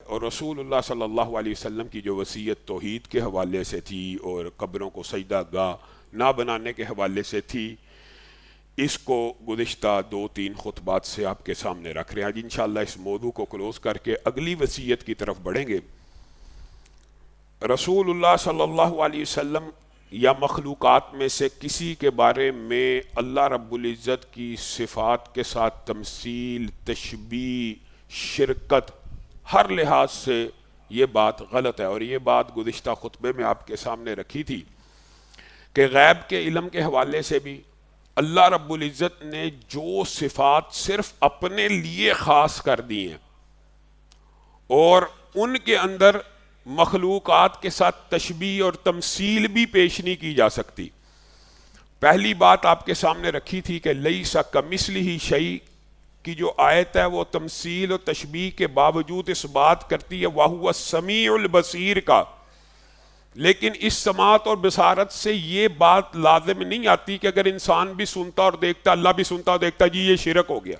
اور رسول اللہ صلی اللہ علیہ وسلم کی جو وصیت توحید کے حوالے سے تھی اور قبروں کو سجدہ گاہ نہ بنانے کے حوالے سے تھی، اس کو گزشتہ 2-3 خطبات سے آپ کے سامنے رکھ رہے ہیں۔ آج انشاءاللہ اس موضوع کو کلوز کر کے اگلی وصیت کی طرف بڑھیں گے۔ رسول اللہ صلی اللہ علیہ وسلم یا مخلوقات میں سے کسی کے بارے میں اللہ رب العزت کی صفات کے ساتھ تمثیل، تشبیہ، شرکت، ہر لحاظ سے یہ بات غلط ہے، اور یہ بات گزشتہ خطبے میں آپ کے سامنے رکھی تھی کہ غیب کے علم کے حوالے سے بھی اللہ رب العزت نے جو صفات صرف اپنے لیے خاص کر دی ہیں اور ان کے اندر مخلوقات کے ساتھ تشبیہ اور تمثیل بھی پیش نہیں کی جا سکتی۔ پہلی بات آپ کے سامنے رکھی تھی کہ لیس کمثلہ شیء کی جو آیت ہے وہ تمثیل اور تشبیہ کے باوجود اس بات کرتی ہے وَهُوَ السَّمِيعُ الْبَصِيرُ کا، لیکن اس سماعت اور بصارت سے یہ بات لازم نہیں آتی کہ اگر انسان بھی سنتا اور دیکھتا، اللہ بھی سنتا اور دیکھتا، جی یہ شرک ہو گیا۔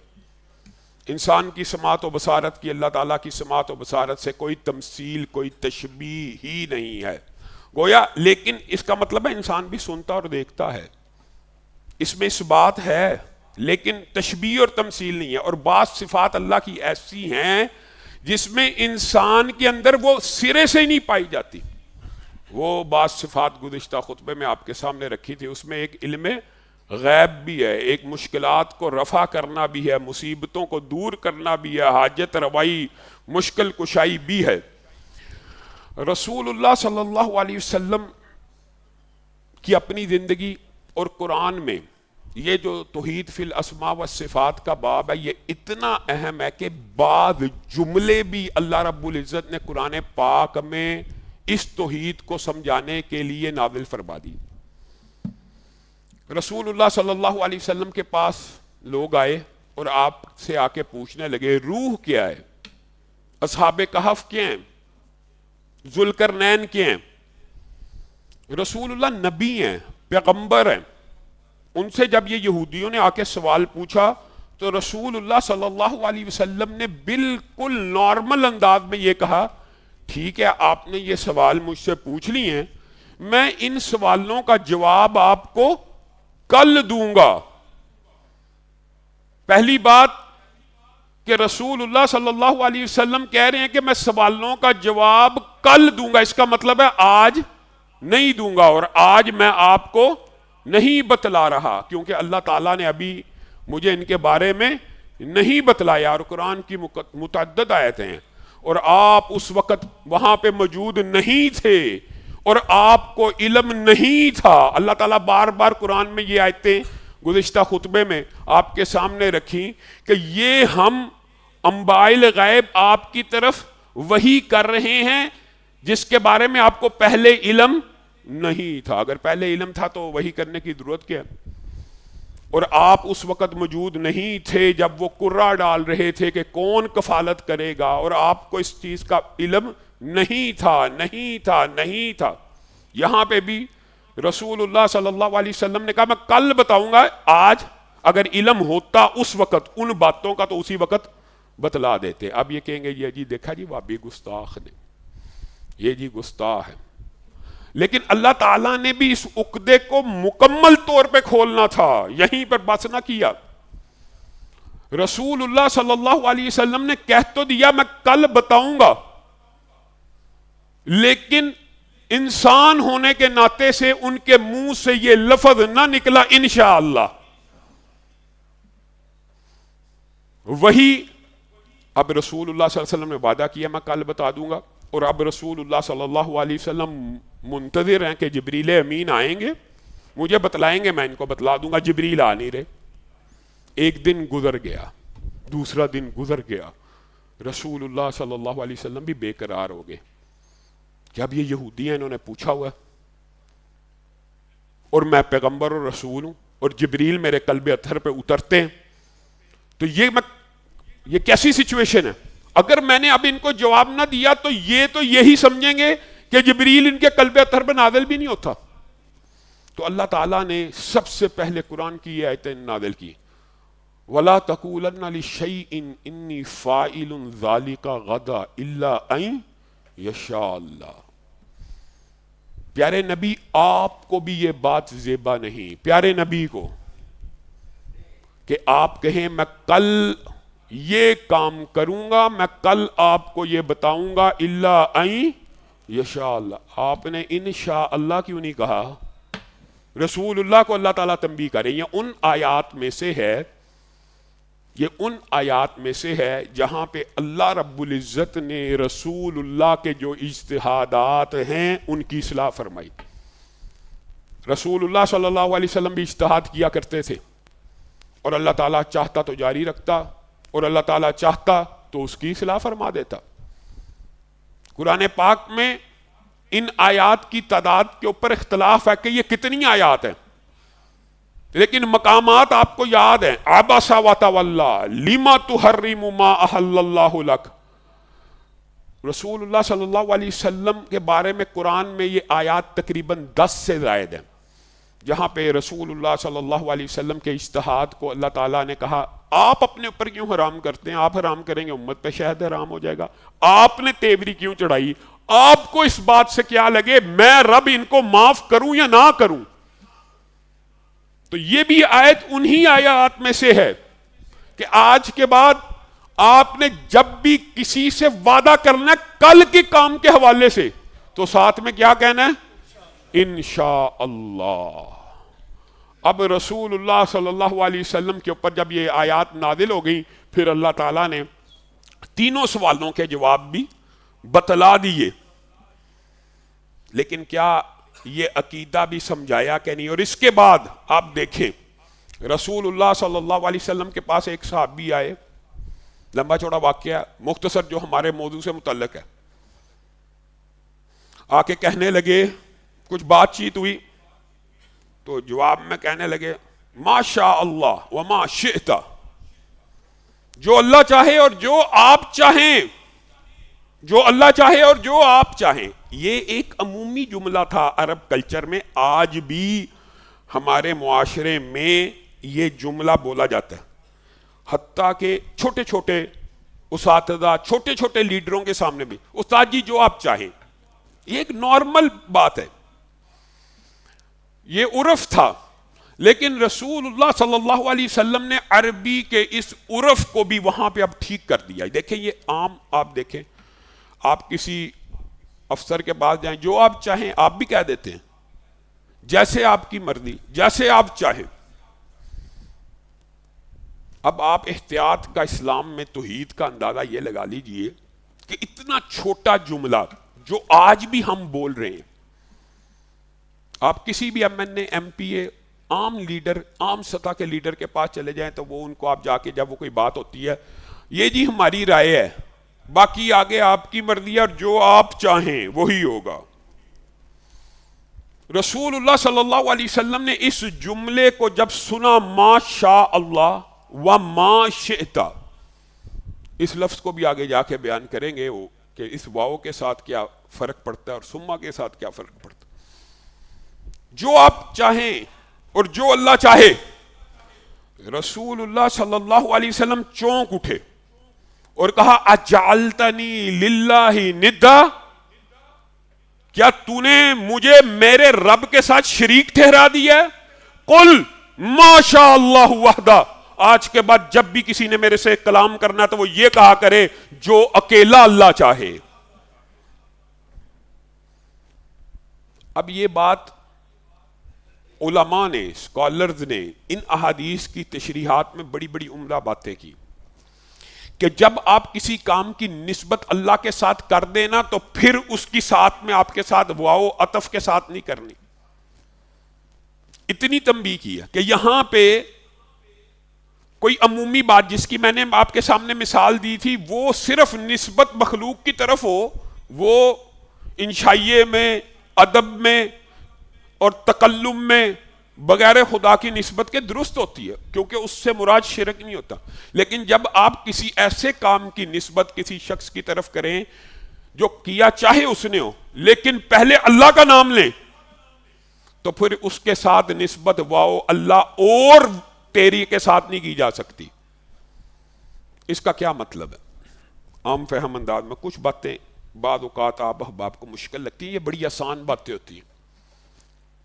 انسان کی سماعت و بصارت کی اللہ تعالیٰ کی سماعت و بصارت سے کوئی تمثیل، کوئی تشبیہ ہی نہیں ہے گویا، لیکن اس کا مطلب ہے انسان بھی سنتا اور دیکھتا ہے، اس میں اس بات ہے، لیکن تشبیہ اور تمثیل نہیں ہے۔ اور بعض صفات اللہ کی ایسی ہیں جس میں انسان کے اندر وہ سرے سے ہی نہیں پائی جاتی۔ وہ بعض صفات گزشتہ خطبے میں آپ کے سامنے رکھی تھی، اس میں ایک علم غیب بھی ہے، ایک مشکلات کو رفع کرنا بھی ہے، مصیبتوں کو دور کرنا بھی ہے، حاجت روائی، مشکل کشائی بھی ہے۔ رسول اللہ صلی اللہ علیہ وسلم کی اپنی زندگی اور قرآن میں یہ جو توحید فی الاسماء والصفات کا باب ہے، یہ اتنا اہم ہے کہ بعض جملے بھی اللہ رب العزت نے قرآن پاک میں اس توحید کو سمجھانے کے لیے نازل فرما دی۔ رسول اللہ صلی اللہ علیہ وسلم کے پاس لوگ آئے اور آپ سے آ کے پوچھنے لگے روح کیا ہے، اصحاب کہف کیا ہیں، ذوالقرنین کیا ہیں؟ رسول اللہ نبی ہیں، پیغمبر ہیں۔ ان سے جب یہ یہودیوں نے آ کے سوال پوچھا تو رسول اللہ صلی اللہ علیہ وسلم نے بالکل نارمل انداز میں یہ کہا، ٹھیک ہے آپ نے یہ سوال مجھ سے پوچھ لی ہیں، میں ان سوالوں کا جواب آپ کو کل دوں گا۔ پہلی بات کہ رسول اللہ صلی اللہ علیہ وسلم کہہ رہے ہیں کہ میں سوالوں کا جواب کل دوں گا، اس کا مطلب ہے آج نہیں دوں گا، اور آج میں آپ کو نہیں بتلا رہا کیونکہ اللہ تعالیٰ نے ابھی مجھے ان کے بارے میں نہیں بتلایا، اور قرآن کی متعدد آیتیں ہیں، اور آپ اس وقت وہاں پہ موجود نہیں تھے اور آپ کو علم نہیں تھا۔ اللہ تعالیٰ بار بار قرآن میں یہ آیتیں گزشتہ خطبے میں آپ کے سامنے رکھیں کہ یہ ہم انباء الغیب آپ کی طرف وحی کر رہے ہیں جس کے بارے میں آپ کو پہلے علم نہیں تھا۔ اگر پہلے علم تھا تو وحی کرنے کی ضرورت کیا؟ اور آپ اس وقت موجود نہیں تھے جب وہ قرہ ڈال رہے تھے کہ کون کفالت کرے گا، اور آپ کو اس چیز کا علم نہیں تھا، نہیں تھا، نہیں تھا۔ یہاں پہ بھی رسول اللہ صلی اللہ علیہ وسلم نے کہا میں کل بتاؤں گا، آج اگر علم ہوتا اس وقت ان باتوں کا تو اسی وقت بتلا دیتے۔ اب یہ کہیں گے یہ جی دیکھا جی وابی گستاخ نے، یہ جی گستاخ ہے، لیکن اللہ تعالیٰ نے بھی اس عقدے کو مکمل طور پہ کھولنا تھا، یہیں پر بس نہ کیا۔ رسول اللہ صلی اللہ علیہ وسلم نے کہہ تو دیا میں کل بتاؤں گا، لیکن انسان ہونے کے ناطے سے ان کے منہ سے یہ لفظ نہ نکلا انشاءاللہ۔ وہی اب رسول اللہ صلی اللہ علیہ وسلم نے وعدہ کیا میں کل بتا دوں گا، اور اب رسول اللہ صلی اللہ علیہ وسلم منتظر ہیں کہ جبریل امین آئیں گے، مجھے بتلائیں گے، میں ان کو بتلا دوں گا۔ جبریل آ نہیں رہے، ایک دن گزر گیا، دوسرا دن گزر گیا، رسول اللہ صلی اللہ علیہ وسلم بھی بے قرار ہو گئے کہ اب یہ یہودی ہیں، انہوں نے پوچھا ہوا اور میں پیغمبر اور رسول ہوں اور جبریل میرے قلب اطہر پہ اترتے ہیں، تو یہ کیسی سچویشن ہے؟ اگر میں نے اب ان کو جواب نہ دیا تو یہی سمجھیں گے کہ جبریل ان کے قلب اطہر پہ نازل بھی نہیں ہوتا۔ تو اللہ تعالیٰ نے سب سے پہلے قرآن کی یہ آیتیں نازل کی، ولا تقولن لشیء انی فاعل ذلک غدا الا ان یشاء اللہ. پیارے نبی آپ کو بھی یہ بات زیبا نہیں، پیارے نبی کو، کہ آپ کہیں میں کل یہ کام کروں گا، میں کل آپ کو یہ بتاؤں گا، الا ان یشاء اللہ. آپ نے انشاء اللہ کیوں نہیں کہا؟ رسول اللہ کو اللہ تعالیٰ تنبیہ کرے. یہ ان آیات میں سے ہے، یہ ان آیات میں سے ہے جہاں پہ اللہ رب العزت نے رسول اللہ کے جو اجتہادات ہیں ان کی اصلاح فرمائی. رسول اللہ صلی اللہ علیہ وسلم بھی اجتہاد کیا کرتے تھے، اور اللہ تعالیٰ چاہتا تو جاری رکھتا، اور اللہ تعالیٰ چاہتا تو اس کی اصلاح فرما دیتا. قرآن پاک میں ان آیات کی تعداد کے اوپر اختلاف ہے کہ یہ کتنی آیات ہیں، لیکن مقامات آپ کو یاد ہیں. عبس وتولی لما تحرم ما احل اللہ لک. رسول اللہ صلی اللہ علیہ وسلم کے بارے میں قرآن میں یہ آیات تقریباً 10 سے زائد ہیں، جہاں پہ رسول اللہ صلی اللہ علیہ وسلم کے اجتہاد کو اللہ تعالیٰ نے کہا آپ اپنے اوپر کیوں حرام کرتے ہیں؟ آپ حرام کریں گے امت پہ شہد حرام ہو جائے گا. آپ نے تیوری کیوں چڑھائی؟ آپ کو اس بات سے کیا لگے میں رب ان کو معاف کروں یا نہ کروں؟ تو یہ بھی آیت انہی آیات میں سے ہے کہ آج کے بعد آپ نے جب بھی کسی سے وعدہ کرنا ہے کل کے کام کے حوالے سے، تو ساتھ میں کیا کہنا ہے؟ انشاءاللہ. اب رسول اللہ صلی اللہ علیہ وسلم کے اوپر جب یہ آیات نازل ہو گئی، پھر اللہ تعالیٰ نے تینوں سوالوں کے جواب بھی بتلا دیے. لیکن کیا یہ عقیدہ بھی سمجھایا کہ نہیں؟ اور اس کے بعد آپ دیکھیں رسول اللہ صلی اللہ علیہ وسلم کے پاس ایک صحابی آئے، لمبا چوڑا واقعہ مختصر جو ہمارے موضوع سے متعلق ہے. آ کے کہنے لگے، کچھ بات چیت ہوئی تو جواب میں کہنے لگے ما شاء اللہ وما شئت، جو اللہ چاہے اور جو آپ چاہیں، جو اللہ چاہے اور جو آپ چاہیں. یہ ایک عمومی جملہ تھا عرب کلچر میں، آج بھی ہمارے معاشرے میں یہ جملہ بولا جاتا ہے. حتیٰ کہ چھوٹے چھوٹے اساتذہ، چھوٹے چھوٹے لیڈروں کے سامنے بھی، استاد جی جو آپ چاہیں، یہ ایک نارمل بات ہے، یہ عرف تھا. لیکن رسول اللہ صلی اللہ علیہ وسلم نے عربی کے اس عرف کو بھی وہاں پہ اب ٹھیک کر دیا. دیکھیں یہ عام، آپ دیکھیں آپ کسی افسر کے پاس جائیں، جو آپ چاہیں آپ بھی کہہ دیتے ہیں، جیسے آپ کی مرضی، جیسے آپ چاہیں. اب آپ احتیاط کا اسلام میں توحید کا اندازہ یہ لگا لیجئے کہ اتنا چھوٹا جملہ جو آج بھی ہم بول رہے ہیں، آپ کسی بھی ایم این اے، ایم پی اے، عام لیڈر، عام سطح کے لیڈر کے پاس چلے جائیں تو وہ ان کو آپ جا کے جب وہ کوئی بات ہوتی ہے، یہ جی ہماری رائے ہے، باقی آگے آپ کی مرضی ہے اور جو آپ چاہیں وہی ہوگا. رسول اللہ صلی اللہ علیہ وسلم نے اس جملے کو جب سنا، ما شاء اللہ و ما شئت، اس لفظ کو بھی آگے جا کے بیان کریں گے وہ کہ اس واو کے ساتھ کیا فرق پڑتا ہے اور سما کے ساتھ کیا فرق پڑتا ہے. جو آپ چاہیں اور جو اللہ چاہے. رسول اللہ صلی اللہ علیہ وسلم چونک اٹھے اور کہا اجعلتنی للہ ندا، کیا تو نے مجھے میرے رب کے ساتھ شریک ٹھہرا دیا ہے؟ قل ما شاء اللہ وحدہ. آج کے بعد جب بھی کسی نے میرے سے کلام کرنا تو وہ یہ کہا کرے جو اکیلا اللہ چاہے. اب یہ بات علماء نے، اسکالرز نے ان احادیث کی تشریحات میں بڑی بڑی عمدہ باتیں کی کہ جب آپ کسی کام کی نسبت اللہ کے ساتھ کر دینا تو پھر اس کی ساتھ میں آپ کے ساتھ واو عطف کے ساتھ نہیں کرنی. اتنی تنبیہ کی ہے کہ یہاں پہ کوئی عمومی بات جس کی میں نے آپ کے سامنے مثال دی تھی وہ صرف نسبت مخلوق کی طرف ہو، وہ انشائیے میں، ادب میں اور تکلم میں بغیر خدا کی نسبت کے درست ہوتی ہے، کیونکہ اس سے مراد شرک نہیں ہوتا. لیکن جب آپ کسی ایسے کام کی نسبت کسی شخص کی طرف کریں جو کیا چاہے اس نے ہو لیکن پہلے اللہ کا نام لیں، تو پھر اس کے ساتھ نسبت واو اللہ اور تیری کے ساتھ نہیں کی جا سکتی. اس کا کیا مطلب ہے؟ عام فہم انداز میں کچھ باتیں بعض اوقات آپ احباب کو مشکل لگتی ہیں، یہ بڑی آسان باتیں ہوتی ہیں.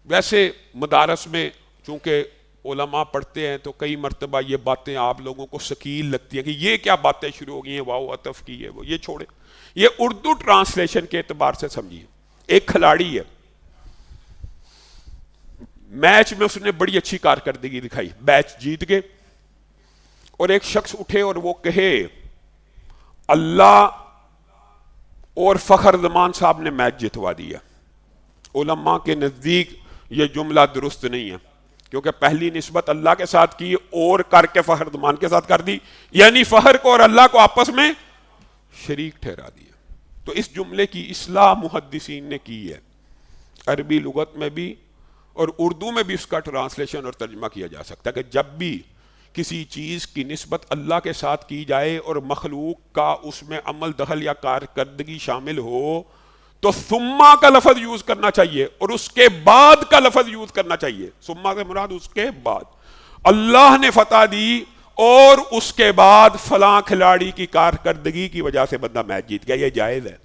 ویسے مدارس میں چونکہ علماء پڑھتے ہیں تو کئی مرتبہ یہ باتیں آپ لوگوں کو ثقیل لگتی ہیں کہ یہ کیا باتیں شروع ہو گئی ہیں، واو عطف کی ہے وہ، یہ چھوڑے. یہ اردو ٹرانسلیشن کے اعتبار سے سمجھیے. ایک کھلاڑی ہے، میچ میں اس نے بڑی اچھی کارکردگی دکھائی، میچ جیت گئے، اور ایک شخص اٹھے اور وہ کہے اللہ اور فخر زمان صاحب نے میچ جتوا دیا. علماء کے نزدیک یہ جملہ درست نہیں ہے، کیونکہ پہلی نسبت اللہ کے ساتھ کی اور کر کے فخر زمان کے ساتھ کر دی، یعنی فخر کو اور اللہ کو آپس میں شریک ٹھہرا دیا. تو اس جملے کی اصلاح محدثین نے کی ہے، عربی لغت میں بھی اور اردو میں بھی اس کا ٹرانسلیشن اور ترجمہ کیا جا سکتا ہے کہ جب بھی کسی چیز کی نسبت اللہ کے ساتھ کی جائے اور مخلوق کا اس میں عمل دخل یا کارکردگی شامل ہو تو ثم کا لفظ یوز کرنا چاہیے اور اس کے بعد کا لفظ یوز کرنا چاہیے. ثم سے مراد اس کے بعد. اللہ نے فتح دی اور اس کے بعد فلاں کھلاڑی کی کارکردگی کی وجہ سے بندہ میچ جیت گیا، یہ جائز ہے.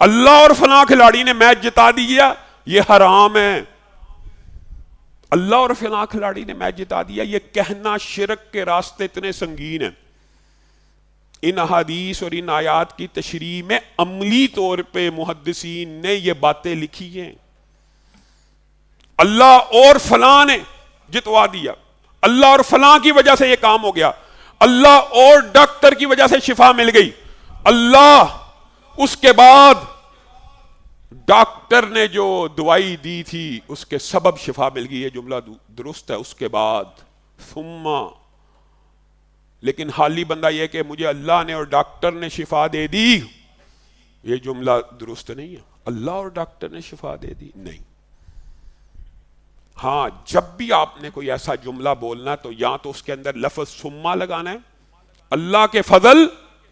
اللہ اور فلاں کھلاڑی نے میچ جتا دیا، یہ حرام ہے. اللہ اور فلاں کھلاڑی نے میچ جتا دیا، یہ کہنا شرک کے راستے اتنے سنگین ہیں. ان احادیث اور ان آیات کی تشریح میں عملی طور پہ محدثین نے یہ باتیں لکھی ہیں. اللہ اور فلاں نے جتوا دیا، اللہ اور فلاں کی وجہ سے یہ کام ہو گیا، اللہ اور ڈاکٹر کی وجہ سے شفا مل گئی، اللہ اس کے بعد ڈاکٹر نے جو دوائی دی تھی اس کے سبب شفا مل گئی، یہ جملہ درست ہے. اس کے بعد ثم، لیکن حالی بندہ یہ کہ مجھے اللہ نے اور ڈاکٹر نے شفا دے دی، یہ جملہ درست نہیں ہے. اللہ اور ڈاکٹر نے شفا دے دی نہیں. ہاں جب بھی آپ نے کوئی ایسا جملہ بولنا ہے تو یا تو اس کے اندر لفظ ثم لگانا ہے، اللہ کے فضل،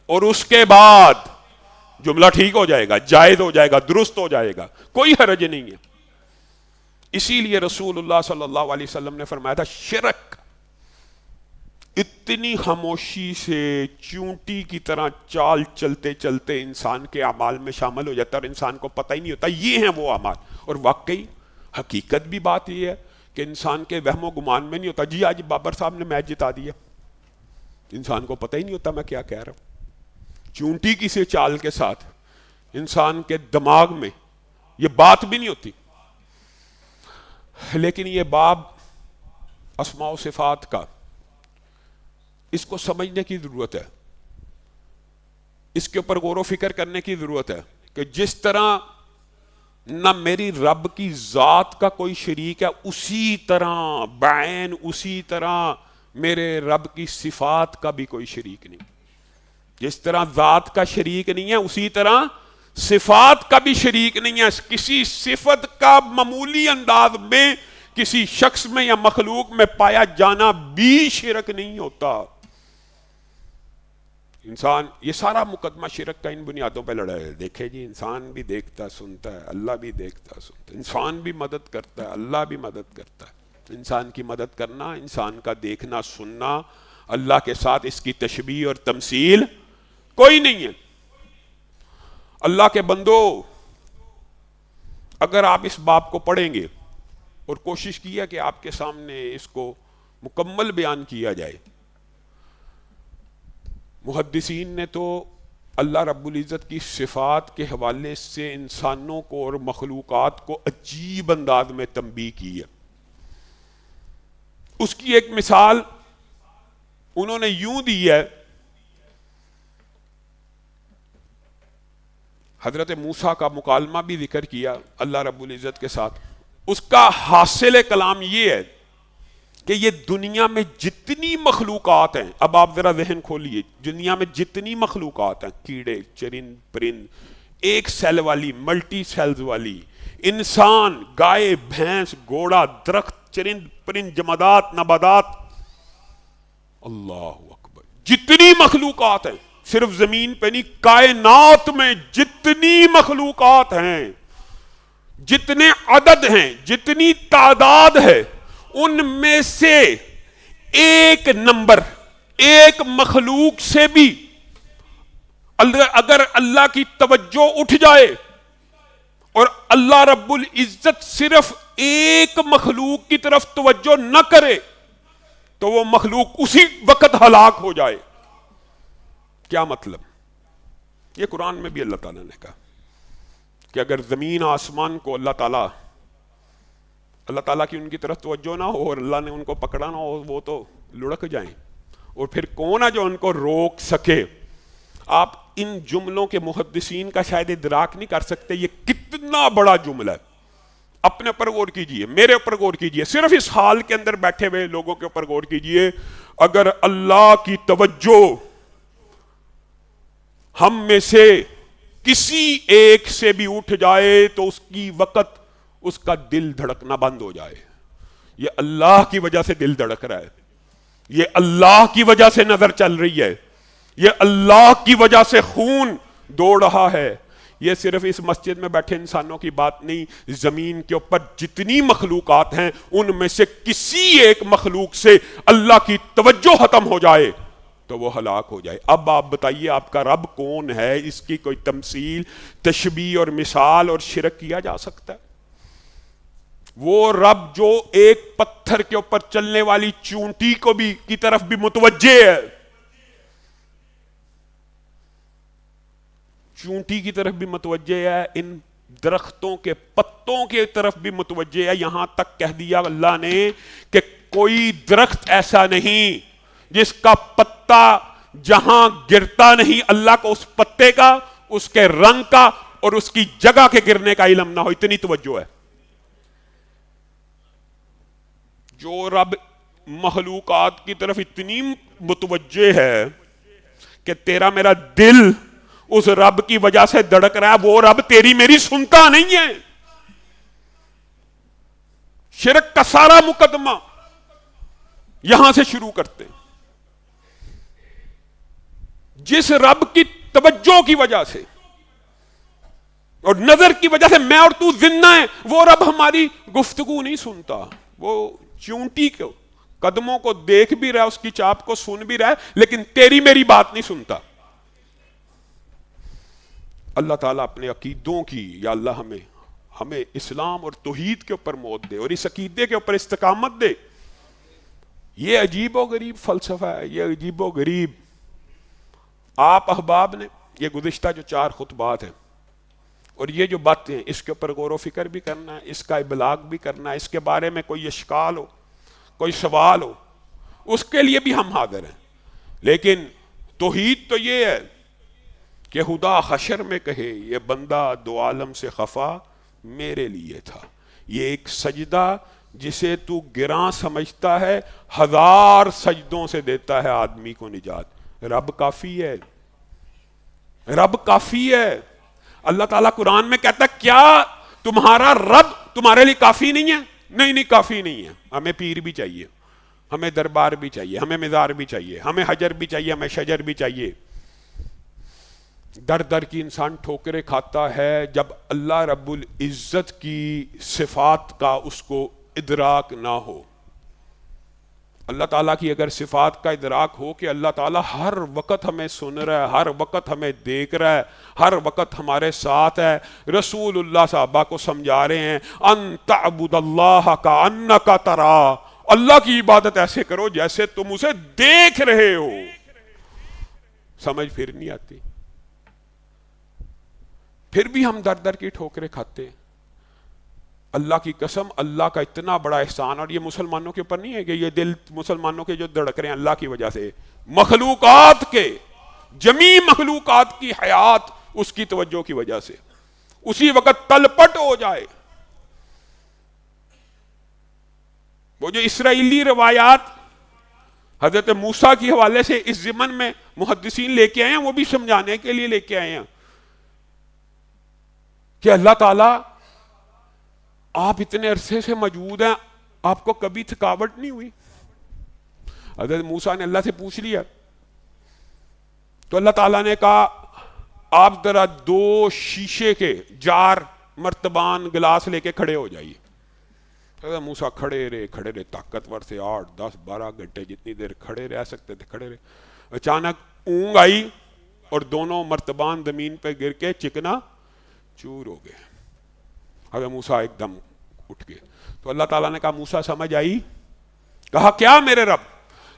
اور اس کے بعد جملہ ٹھیک ہو جائے گا، جائز ہو جائے گا، درست ہو جائے گا، کوئی حرج نہیں ہے. اسی لیے رسول اللہ صلی اللہ علیہ وسلم نے فرمایا تھا شرک اتنی خاموشی سے چونٹی کی طرح چال چلتے چلتے انسان کے اعمال میں شامل ہو جاتا ہے اور انسان کو پتہ ہی نہیں ہوتا یہ ہیں وہ اعمال. اور واقعی حقیقت بھی بات یہ ہے کہ انسان کے وہم و گمان میں نہیں ہوتا جی آج بابر صاحب نے میچ جتا دیا، انسان کو پتہ ہی نہیں ہوتا میں کیا کہہ رہا ہوں. چونٹی کی سے چال کے ساتھ انسان کے دماغ میں یہ بات بھی نہیں ہوتی. لیکن یہ باب اسماء و صفات کا، اس کو سمجھنے کی ضرورت ہے، اس کے اوپر غور و فکر کرنے کی ضرورت ہے کہ جس طرح نہ میری رب کی ذات کا کوئی شریک ہے، اسی طرح بعین اسی طرح میرے رب کی صفات کا بھی کوئی شریک نہیں. جس طرح ذات کا شریک نہیں ہے اسی طرح صفات کا بھی شریک نہیں ہے. کسی صفت کا معمولی انداز میں کسی شخص میں یا مخلوق میں پایا جانا بھی شرک نہیں ہوتا. انسان یہ سارا مقدمہ شرک کا ان بنیادوں پہ لڑا ہے. دیکھے جی انسان بھی دیکھتا سنتا ہے، اللہ بھی دیکھتا سنتا ہے، انسان بھی مدد کرتا ہے، اللہ بھی مدد کرتا ہے. انسان کی مدد کرنا، انسان کا دیکھنا سننا، اللہ کے ساتھ اس کی تشبیہ اور تمثیل کوئی نہیں ہے. اللہ کے بندو اگر آپ اس باب کو پڑھیں گے اور کوشش کیا کہ آپ کے سامنے اس کو مکمل بیان کیا جائے. محدثین نے تو اللہ رب العزت کی صفات کے حوالے سے انسانوں کو اور مخلوقات کو عجیب انداز میں تنبیہ کی ہے. اس کی ایک مثال انہوں نے یوں دی ہے. حضرت موسیٰ کا مکالمہ بھی ذکر کیا اللہ رب العزت کے ساتھ. اس کا حاصل کلام یہ ہے کہ یہ دنیا میں جتنی مخلوقات ہیں، اب آپ ذرا ذہن کھولیے، دنیا میں جتنی مخلوقات ہیں، کیڑے چرند پرند، ایک سیل والی، ملٹی سیلز والی، انسان، گائے بھینس گھوڑا درخت چرند پرند جمادات نباتات، اللہ اکبر، جتنی مخلوقات ہیں، صرف زمین پہ نہیں کائنات میں جتنی مخلوقات ہیں، جتنے عدد ہیں، جتنی تعداد ہے، ان میں سے ایک نمبر، ایک مخلوق سے بھی اگر اللہ کی توجہ اٹھ جائے اور اللہ رب العزت صرف ایک مخلوق کی طرف توجہ نہ کرے تو وہ مخلوق اسی وقت ہلاک ہو جائے. کیا مطلب؟ یہ قرآن میں بھی اللہ تعالیٰ نے کہا کہ اگر زمین آسمان کو اللہ تعالیٰ کی ان کی طرف توجہ نہ ہو اور اللہ نے ان کو پکڑا نہ ہو, وہ تو لڑک جائیں. اور پھر کون ہے جو ان کو روک سکے؟ آپ ان جملوں کے محدثین کا شاید ادراک نہیں کر سکتے یہ کتنا بڑا جملہ ہے. اپنے اوپر غور کیجئے, میرے اوپر غور کیجئے, صرف اس حال کے اندر بیٹھے ہوئے لوگوں کے اوپر غور کیجئے. اگر اللہ کی توجہ ہم میں سے کسی ایک سے بھی اٹھ جائے تو اس کی وقت اس کا دل دھڑکنا بند ہو جائے. یہ اللہ کی وجہ سے دل دھڑک رہا ہے, یہ اللہ کی وجہ سے نظر چل رہی ہے, یہ اللہ کی وجہ سے خون دوڑ رہا ہے. یہ صرف اس مسجد میں بیٹھے انسانوں کی بات نہیں, زمین کے اوپر جتنی مخلوقات ہیں ان میں سے کسی ایک مخلوق سے اللہ کی توجہ ختم ہو جائے تو وہ ہلاک ہو جائے. اب آپ بتائیے آپ کا رب کون ہے؟ اس کی کوئی تمثیل, تشبیہ اور مثال اور شرک کیا جا سکتا ہے؟ وہ رب جو ایک پتھر کے اوپر چلنے والی چونٹی کو بھی کی طرف بھی متوجہ ہے, چونٹی کی طرف بھی متوجہ ہے, ان درختوں کے پتوں کی طرف بھی متوجہ ہے. یہاں تک کہہ دیا اللہ نے کہ کوئی درخت ایسا نہیں جس کا پتا جہاں گرتا نہیں اللہ کو اس پتے کا, اس کے رنگ کا اور اس کی جگہ کے گرنے کا علم نہ ہو. اتنی توجہ ہے. جو رب مخلوقات کی طرف اتنی متوجہ ہے کہ تیرا میرا دل اس رب کی وجہ سے دھڑک رہا ہے, وہ رب تیری میری سنتا نہیں ہے. شرک کا سارا مقدمہ یہاں سے شروع کرتے ہیں. جس رب کی توجہ کی وجہ سے اور نظر کی وجہ سے میں اور تو زندہ ہیں, وہ رب ہماری گفتگو نہیں سنتا. وہ چونٹی کو قدموں کو دیکھ بھی رہا ہے, اس کی چاپ کو سن بھی رہا ہے, لیکن تیری میری بات نہیں سنتا. اللہ تعالیٰ اپنے عقیدوں کی, یا اللہ ہمیں اسلام اور توحید کے اوپر موت دے اور اس عقیدے کے اوپر استقامت دے. یہ عجیب و غریب فلسفہ ہے, یہ عجیب و غریب. آپ احباب نے یہ گزشتہ جو 4 خطبات ہیں اور یہ جو باتیں ہیں اس کے اوپر غور و فکر بھی کرنا ہے, اس کا ابلاغ بھی کرنا ہے. اس کے بارے میں کوئی اشکال ہو, کوئی سوال ہو, اس کے لیے بھی ہم حاضر ہیں. لیکن توحید تو یہ ہے کہ خدا حشر میں کہے یہ بندہ 2 عالم سے خفا میرے لیے تھا. یہ ایک سجدہ جسے تو گراں سمجھتا ہے 1000 سجدوں سے دیتا ہے آدمی کو نجات. رب کافی ہے, رب کافی ہے. اللہ تعالیٰ قرآن میں کہتا ہے کیا تمہارا رب تمہارے لیے کافی نہیں ہے؟ نہیں کافی نہیں ہے. ہمیں پیر بھی چاہیے, ہمیں دربار بھی چاہیے, ہمیں مزار بھی چاہیے, ہمیں حجر بھی چاہیے, ہمیں شجر بھی چاہیے. در در کی انسان ٹھوکریں کھاتا ہے جب اللہ رب العزت کی صفات کا اس کو ادراک نہ ہو. اللہ تعالیٰ کی اگر صفات کا ادراک ہو کہ اللہ تعالیٰ ہر وقت ہمیں سن رہا ہے, ہر وقت ہمیں دیکھ رہا ہے, ہر وقت ہمارے ساتھ ہے. رسول اللہ صحابہ کو سمجھا رہے ہیں ان تعبد اللہ کأنک ترا, اللہ کی عبادت ایسے کرو جیسے تم اسے دیکھ رہے ہو. سمجھ پھر نہیں آتی, پھر بھی ہم در در کی ٹھوکریں کھاتے ہیں. اللہ کی قسم, اللہ کا اتنا بڑا احسان, اور یہ مسلمانوں کے اوپر نہیں ہے کہ یہ دل مسلمانوں کے جو دھڑک رہے ہیں اللہ کی وجہ سے, مخلوقات کے جمیع مخلوقات کی حیات اس کی توجہ کی وجہ سے اسی وقت تلپٹ ہو جائے. وہ جو اسرائیلی روایات حضرت موسیٰ کی حوالے سے اس ضمن میں محدثین لے کے آئے ہیں, وہ بھی سمجھانے کے لیے لے کے آئے ہیں کہ اللہ تعالیٰ آپ اتنے عرصے سے موجود ہیں, آپ کو کبھی تھکاوٹ نہیں ہوئی؟ حضرت موسیٰ نے اللہ سے پوچھ لیا تو اللہ تعالیٰ نے کہا آپ ذرا 2 شیشے کے جار, مرتبان, گلاس لے کے کھڑے ہو جائیے. موسیٰ کھڑے رہے طاقتور سے 8 10 12 گھنٹے جتنی دیر کھڑے رہ سکتے تھے کھڑے رہے. اچانک اونگ آئی اور دونوں مرتبان زمین پہ گر کے چکنا چور ہو گئے. حضرت موسیٰ ایک دم اٹھ گئے. تو اللہ تعالیٰ نے کہا موسیٰ سمجھ آئی؟ کہا کیا میرے رب؟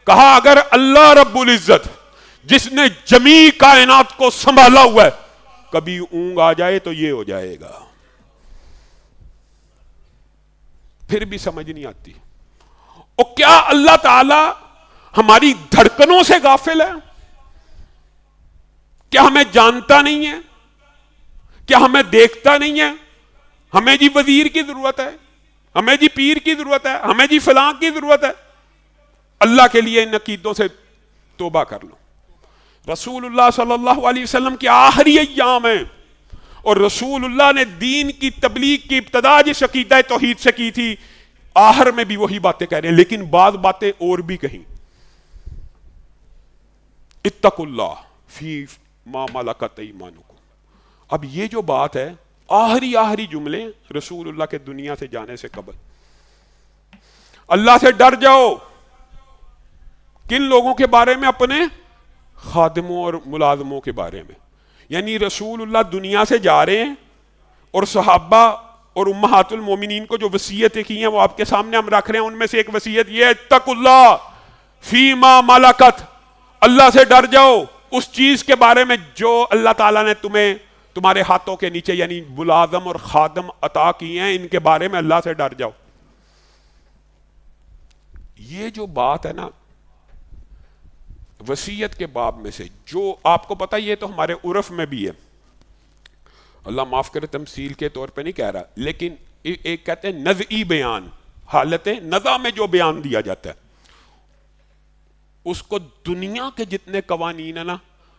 کہا اگر اللہ رب العزت جس نے جمیع کائنات کو سنبھالا ہوا ہے کبھی اونگ آ جائے تو یہ ہو جائے گا. پھر بھی سمجھ نہیں آتی. اور کیا اللہ تعالی ہماری دھڑکنوں سے غافل ہے؟ کیا ہمیں جانتا نہیں ہے؟ کیا ہمیں دیکھتا نہیں ہے؟ ہمیں جی وزیر کی ضرورت ہے، ہمیں جی پیر کی ضرورت ہے، ہمیں جی فلاں کی ضرورت ہے. اللہ کے لیے ان عقیدوں سے توبہ کر لو. رسول اللہ صلی اللہ علیہ وسلم کے آخری ایام ہیں اور رسول اللہ نے دین کی تبلیغ کی ابتدا جس عقیدہ توحید سے کی تھی آخر میں بھی وہی باتیں کہہ رہے ہیں، لیکن بعض باتیں اور بھی کہیں. اتقوا اللہ فی ما ملکت ایمانکم. اب یہ جو بات ہے آخری جملے رسول اللہ کے دنیا سے جانے سے قبل. اللہ سے ڈر جاؤ. کن لوگوں کے بارے میں؟ اپنے خادموں اور ملازموں کے بارے میں. یعنی رسول اللہ دنیا سے جا رہے ہیں اور صحابہ اور امہات المومنین کو جو وصیتیں کی ہیں وہ آپ کے سامنے ہم رکھ رہے ہیں. ان میں سے ایک وصیت یہ ہے اتقوا اللہ فی ما ملکت. اللہ سے ڈر جاؤ اس چیز کے بارے میں جو اللہ تعالیٰ نے تمہیں تمہارے ہاتھوں کے نیچے یعنی ملازم اور خادم عطا کیے ہیں، ان کے بارے میں اللہ سے ڈر جاؤ. یہ جو بات ہے نا وصیت کے باب میں سے، جو آپ کو پتہ یہ تو ہمارے عرف میں بھی ہے، اللہ معاف کرے تمثیل کے طور پہ نہیں کہہ رہا، لیکن ایک کہتے ہیں نزعی بیان، حالت نزع میں جو بیان دیا جاتا ہے اس کو دنیا کے جتنے قوانین ہیں نا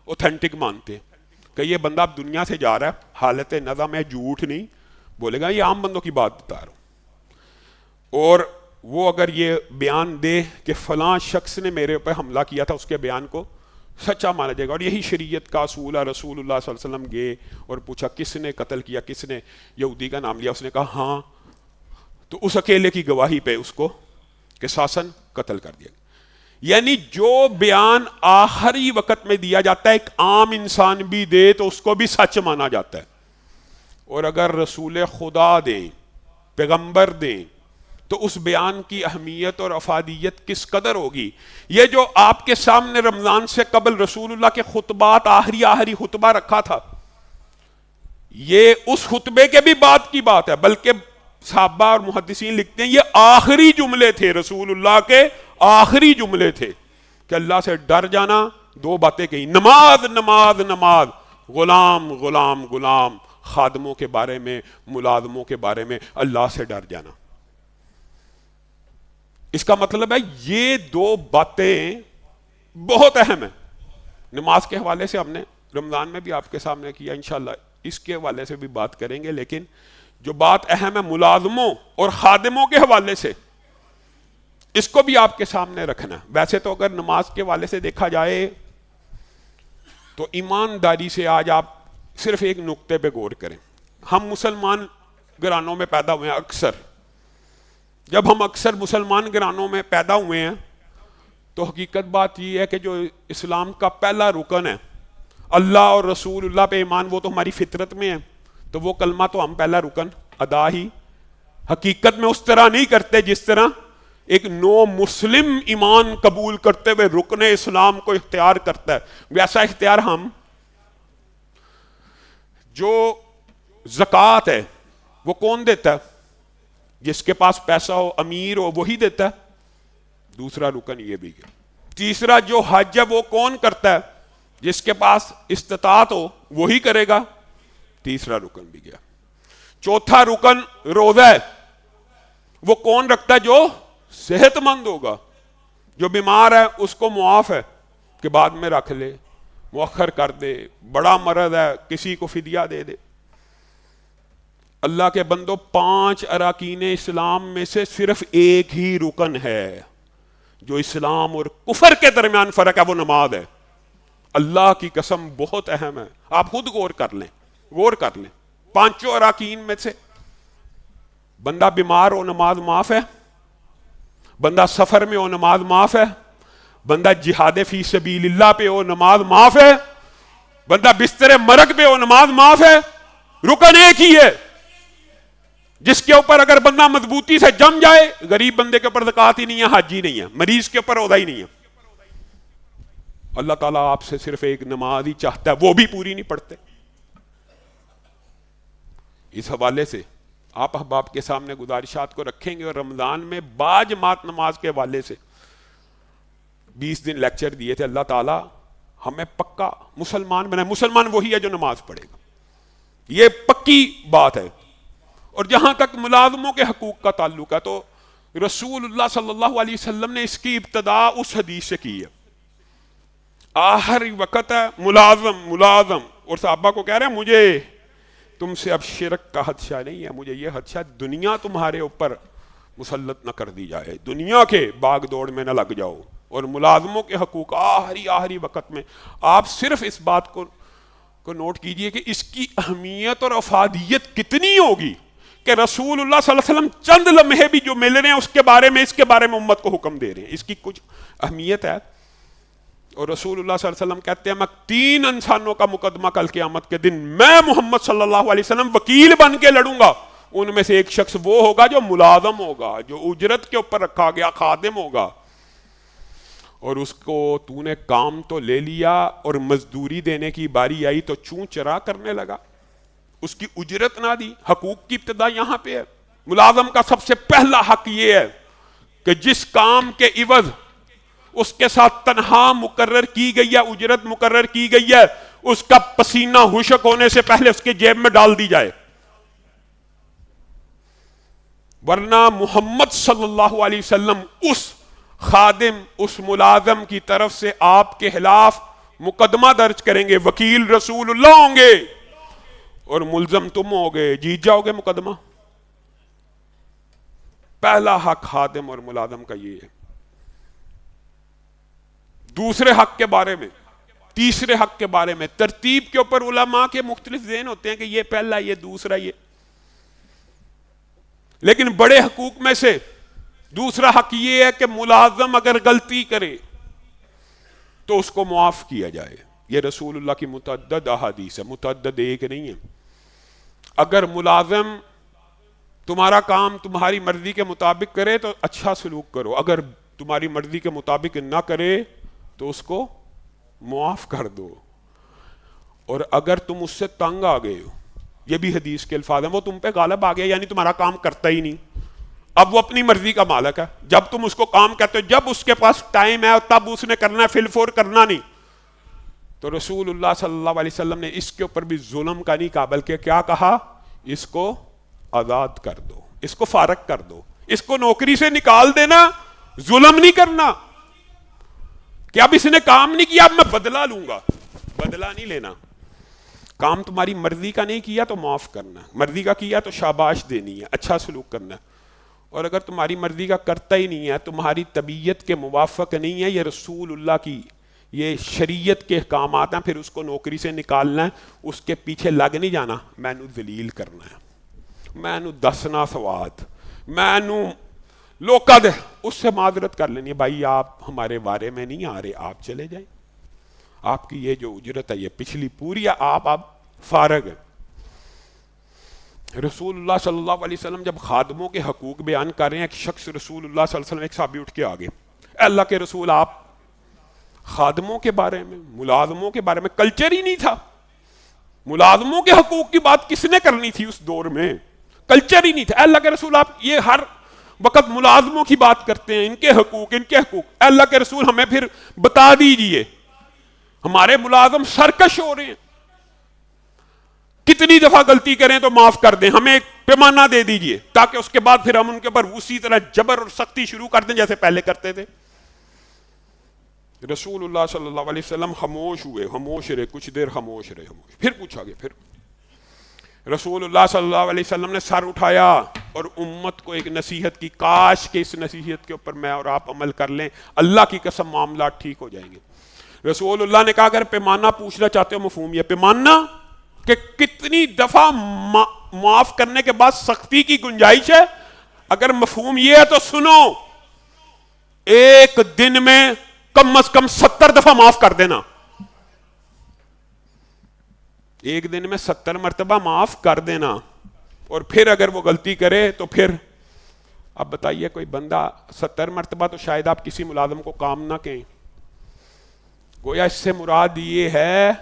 اوتھینٹک مانتے ہیں کہ یہ بندہ اب دنیا سے جا رہا ہے حالت نزع میں، جھوٹ نہیں بولے گا، یہ عام بندوں کی بات بتا رہا ہوں. اور وہ اگر یہ بیان دے کہ فلاں شخص نے میرے اوپر حملہ کیا تھا، اس کے بیان کو سچا مانا جائے گا. اور یہی شریعت کا اصول ہے. رسول اللہ صلی اللہ علیہ وسلم گئے اور پوچھا کس نے قتل کیا، کس نے یہودی کا نام لیا، اس نے کہا ہاں، تو اس اکیلے کی گواہی پہ اس کو قصاصاً قتل کر دیا. یعنی جو بیان آخری وقت میں دیا جاتا ہے ایک عام انسان بھی دے تو اس کو بھی سچ مانا جاتا ہے. اور اگر رسول خدا دیں، پیغمبر دیں، تو اس بیان کی اہمیت اور افادیت کس قدر ہوگی. یہ جو آپ کے سامنے رمضان سے قبل رسول اللہ کے خطبات آخری خطبہ رکھا تھا، یہ اس خطبے کے بھی بعد کی بات ہے، بلکہ صحابہ اور محدثین لکھتے ہیں یہ آخری جملے تھے رسول اللہ کے، آخری جملے تھے کہ اللہ سے ڈر جانا. دو باتیں کہیں، نماز نماز نماز، غلام غلام غلام، خادموں کے بارے میں، ملازموں کے بارے میں اللہ سے ڈر جانا. اس کا مطلب ہے یہ دو باتیں بہت اہم ہیں. نماز کے حوالے سے ہم نے رمضان میں بھی آپ کے سامنے کیا، انشاءاللہ اس کے حوالے سے بھی بات کریں گے، لیکن جو بات اہم ہے ملازموں اور خادموں کے حوالے سے اس کو بھی آپ کے سامنے رکھنا ہے. ویسے تو اگر نماز کے حوالے سے دیکھا جائے تو ایمانداری سے آج آپ صرف ایک نقطے پہ غور کریں. ہم مسلمان گھرانوں میں پیدا ہوئے ہیں. اکثر جب ہم مسلمان گھرانوں میں پیدا ہوئے ہیں تو حقیقت بات یہ ہے کہ جو اسلام کا پہلا رکن ہے اللہ اور رسول اللہ پہ ایمان، وہ تو ہماری فطرت میں ہے. تو وہ کلمہ تو ہم پہلا رکن ادا ہی حقیقت میں اس طرح نہیں کرتے جس طرح ایک نو مسلم ایمان قبول کرتے ہوئے رکن اسلام کو اختیار کرتا ہے، ویسا اختیار ہم. جو زکوٰۃ ہے وہ کون دیتا ہے؟ جس کے پاس پیسہ ہو، امیر ہو، وہی دیتا ہے. دوسرا رکن یہ بھی گیا. تیسرا جو حج ہے وہ کون کرتا ہے؟ جس کے پاس استطاعت ہو وہی کرے گا. تیسرا رکن بھی گیا. چوتھا رکن روزہ ہے، وہ کون رکھتا ہے؟ جو صحت مند ہوگا. جو بیمار ہے اس کو معاف ہے کہ بعد میں رکھ لے، مؤخر کر دے. بڑا مرض ہے کسی کو فدیہ دے دے. اللہ کے بندو 5 اراکین اسلام میں سے صرف ایک ہی رکن ہے جو اسلام اور کفر کے درمیان فرق ہے، وہ نماز ہے. اللہ کی قسم بہت اہم ہے. آپ خود غور کر لیں 5 اراکین میں سے بندہ بیمار ہو نماز معاف ہے، بندہ سفر میں ہو نماز معاف ہے، بندہ جہاد فی سبیل اللہ پہ ہو نماز معاف ہے، بندہ بستر مرگ پہ ہو نماز معاف ہے۔ رکن ایک ہی ہے جس کے اوپر اگر بندہ مضبوطی سے جم جائے، غریب بندے کے اوپر زکوٰۃ ہی نہیں ہے، حج ہی نہیں ہے، مریض کے اوپر روزہ ہی نہیں ہے۔ اللہ تعالیٰ آپ سے صرف ایک نماز ہی چاہتا ہے، وہ بھی پوری نہیں پڑھتے۔ اس حوالے سے آپ احباب کے سامنے گزارشات کو رکھیں گے، اور رمضان میں باجماعت نماز کے حوالے سے 20 دن لیکچر دیے تھے۔ اللہ تعالیٰ ہمیں پکا مسلمان بنائے۔ مسلمان وہی ہے جو نماز پڑھے گا، یہ پکی بات ہے۔ اور جہاں تک ملازموں کے حقوق کا تعلق ہے، تو رسول اللہ صلی اللہ علیہ وسلم نے اس کی ابتدا اس حدیث سے کی ہے، آخری وقت ہے ملازم، اور صحابہ کو کہہ رہے ہیں مجھے تم سے اب شرک کا خدشہ نہیں ہے، مجھے یہ خدشہ دنیا تمہارے اوپر مسلط نہ کر دی جائے، دنیا کے باغ دوڑ میں نہ لگ جاؤ۔ اور ملازموں کے حقوق آخری وقت میں آپ صرف اس بات کو نوٹ کیجئے کہ اس کی اہمیت اور افادیت کتنی ہوگی کہ رسول اللہ صلی اللہ علیہ وسلم چند لمحے بھی جو مل رہے ہیں اس کے بارے میں امت کو حکم دے رہے ہیں، اس کی کچھ اہمیت ہے۔ اور رسول اللہ صلی اللہ علیہ وسلم کہتے ہیں میں 3 انسانوں کا مقدمہ کل قیامت کے دن میں محمد صلی اللہ علیہ وسلم وکیل بن کے لڑوں گا۔ ان میں سے ایک شخص وہ ہوگا جو ملازم ہوگا، جو اجرت کے اوپر رکھا گیا خادم ہوگا، اور اس کو تو نے کام تو لے لیا اور مزدوری دینے کی باری آئی تو چون چرا کرنے لگا، اس کی اجرت نہ دی۔ حقوق کی ابتدا یہاں پہ ہے۔ ملازم کا سب سے پہلا حق یہ ہے کہ جس کام کے عوض اس کے ساتھ تنہا مقرر کی گئی ہے، اجرت مقرر کی گئی ہے، اس کا پسینہ خشک ہونے سے پہلے اس کے جیب میں ڈال دی جائے، ورنہ محمد صلی اللہ علیہ وسلم اس خادم، اس ملازم کی طرف سے آپ کے خلاف مقدمہ درج کریں گے۔ وکیل رسول اللہ ہوں گے اور ملزم تم ہوگے، جیت جاؤ گے مقدمہ۔ پہلا حق خادم اور ملازم کا یہ ہے۔ دوسرے حق کے بارے میں، تیسرے حق کے بارے میں ترتیب کے اوپر علماء کے مختلف ذہن ہوتے ہیں کہ یہ پہلا، یہ دوسرا، یہ، لیکن بڑے حقوق میں سے دوسرا حق یہ ہے کہ ملازم اگر غلطی کرے تو اس کو معاف کیا جائے۔ یہ رسول اللہ کی متعدد احادیث ہے، متعدد ایک نہیں ہے۔ اگر ملازم تمہارا کام تمہاری مرضی کے مطابق کرے تو اچھا سلوک کرو، اگر تمہاری مرضی کے مطابق نہ کرے تو اس کو معاف کر دو۔ اور اگر تم اس سے تنگ آ گئے ہو، یہ بھی حدیث کے الفاظ ہیں، وہ تم پہ غالب آ گیا، یعنی تمہارا کام کرتا ہی نہیں، اب وہ اپنی مرضی کا مالک ہے، جب تم اس کو کام کہتے ہو، جب اس کے پاس ٹائم ہے تب اس نے کرنا ہے، فی الفور کرنا نہیں، تو رسول اللہ صلی اللہ علیہ وسلم نے اس کے اوپر بھی ظلم کا نہیں کہا، بلکہ کیا کہا؟ اس کو آزاد کر دو، اس کو فارغ کر دو، اس کو نوکری سے نکال دینا، ظلم نہیں کرنا کہ اب اس نے کام نہیں کیا اب میں بدلہ لوں گا، بدلہ نہیں لینا۔ کام تمہاری مرضی کا نہیں کیا تو معاف کرنا، مرضی کا کیا تو شاباش دینی ہے، اچھا سلوک کرنا ہے۔ اور اگر تمہاری مرضی کا کرتا ہی نہیں ہے، تمہاری طبیعت کے موافق نہیں ہے، یہ رسول اللہ کی یہ شریعت کے احکامات ہیں، پھر اس کو نوکری سے نکالنا ہے، اس کے پیچھے لگ نہیں جانا، میں نو ذلیل کرنا ہے، میں نو دسنا سواد، میں نو لوکا دے، اس سے معذرت کر لینی ہے، بھائی آپ ہمارے بارے میں نہیں آ رہے، آپ چلے جائیں، آپ کی یہ جو اجرت ہے یہ پچھلی پوری ہے، آپ فارغ ہیں۔ رسول اللہ صلی اللہ علیہ وسلم جب خادموں کے حقوق بیان کر رہے ہیں، ایک شخص رسول اللہ صلی اللہ علیہ وسلم، ایک صحابی اٹھ کے آگے، اے اللہ کے رسول، آپ خادموں کے بارے میں، ملازموں کے بارے میں، کلچر ہی نہیں تھا، ملازموں کے حقوق کی بات کس نے کرنی تھی اس دور میں، کلچر ہی نہیں تھا۔ اے اللہ کے رسول، آپ یہ ہر وقت ملازموں کی بات کرتے ہیں، ان کے حقوق، ان کے حقوق، اے اللہ کے رسول ہمیں پھر بتا دیجئے، ہمارے ملازم سرکش ہو رہے ہیں، کتنی دفعہ غلطی کریں تو معاف کر دیں، ہمیں ایک پیمانہ دے دیجئے تاکہ اس کے بعد پھر ہم ان کے اوپر اسی طرح جبر اور سختی شروع کر دیں جیسے پہلے کرتے تھے۔ رسول اللہ صلی اللہ علیہ وسلم خاموش ہوئے، خاموش رہے، کچھ دیر خاموش رہے، پھر پوچھا گیا، پھر رسول اللہ صلی اللہ علیہ وسلم نے سر اٹھایا اور امت کو ایک نصیحت کی، کاش کہ اس نصیحت کے اوپر میں اور آپ عمل کر لیں، اللہ کی قسم معاملات ٹھیک ہو جائیں گے۔ رسول اللہ نے کہا اگر پیمانہ پوچھنا چاہتے ہو، مفہوم یہ پیمانہ کہ کتنی دفعہ معاف کرنے کے بعد سختی کی گنجائش ہے؟ اگر مفہوم یہ ہے تو سنو، ایک دن میں کم از کم 70 دفعہ معاف کر دینا، ایک دن میں 70 مرتبہ معاف کر دینا، اور پھر اگر وہ غلطی کرے تو پھر اب بتائیے کوئی بندہ 70 مرتبہ تو شاید آپ کسی ملازم کو کام نہ کہیں، گویا اس سے مراد یہ ہے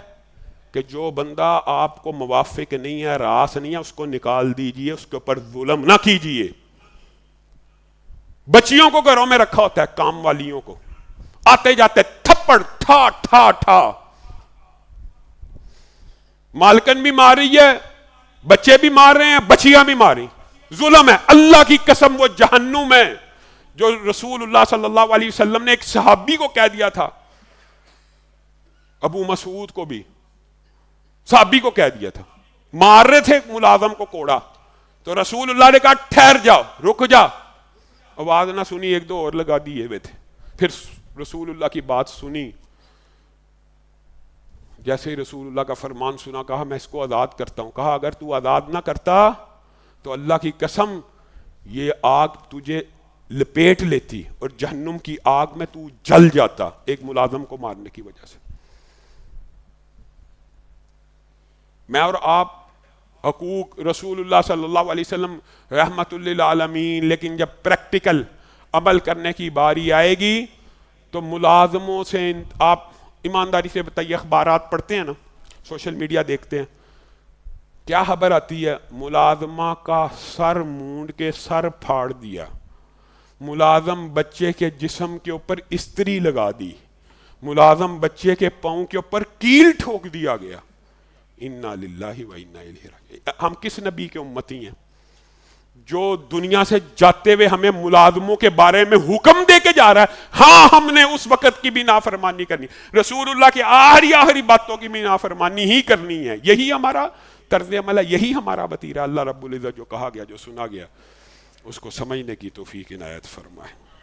کہ جو بندہ آپ کو موافق نہیں ہے، راس نہیں ہے، اس کو نکال دیجئے، اس کے اوپر ظلم نہ کیجئے۔ بچیوں کو گھروں میں رکھا ہوتا ہے، کام والیوں کو آتے جاتے تھپڑ ٹھا ٹھا ٹھا، مالکن بھی مار رہی ہے، بچے بھی مار رہے ہیں، بچیاں بھی مار رہی، ظلم ہے۔ اللہ کی قسم وہ جہنم ہے جو رسول اللہ صلی اللہ علیہ وسلم نے ایک صحابی کو کہہ دیا تھا، ابو مسعود کو بھی صحابی کو کہہ دیا تھا، مار رہے تھے ملازم کو کوڑا، تو رسول اللہ نے کہا ٹھہر جاؤ، رک جا، آواز نہ سنی، ایک دو اور لگا دیے ہوئے تھے، پھر رسول اللہ کی بات سنی، جیسے ہی رسول اللہ کا فرمان سنا، کہا میں اس کو آزاد کرتا ہوں، کہا اگر تو آزاد نہ کرتا تو اللہ کی قسم یہ آگ تجھے لپیٹ لیتی اور جہنم کی آگ میں تو جل جاتا، ایک ملازم کو مارنے کی وجہ سے۔ میں اور آپ حقوق رسول اللہ صلی اللہ علیہ وسلم رحمت للعالمین، لیکن جب پریکٹیکل عمل کرنے کی باری آئے گی تو ملازموں سے آپ ایمانداری سے بتائیے، اخبارات پڑھتے ہیں نا، سوشل میڈیا دیکھتے ہیں، کیا خبر آتی ہے؟ ملازمہ کا سر مونڈ کے سر پھاڑ دیا، ملازم بچے کے جسم کے اوپر استری لگا دی، ملازم بچے کے پاؤں کے اوپر کیل ٹھوک دیا گیا۔ انا للہ و انا الیہ راجعون۔ ہم کس نبی کے امتی ہیں جو دنیا سے جاتے ہوئے ہمیں ملازموں کے بارے میں حکم دے کے جا رہا ہے؟ ہاں، ہم نے اس وقت کی بھی نافرمانی کرنی، رسول اللہ کی آخری باتوں کی بھی نافرمانی ہی کرنی ہے، یہی ہمارا طرز عمل ہے، یہی ہمارا وتیرہ۔ اللہ رب العزت جو کہا گیا، جو سنا گیا، اس کو سمجھنے کی توفیق عنایت فرمائے۔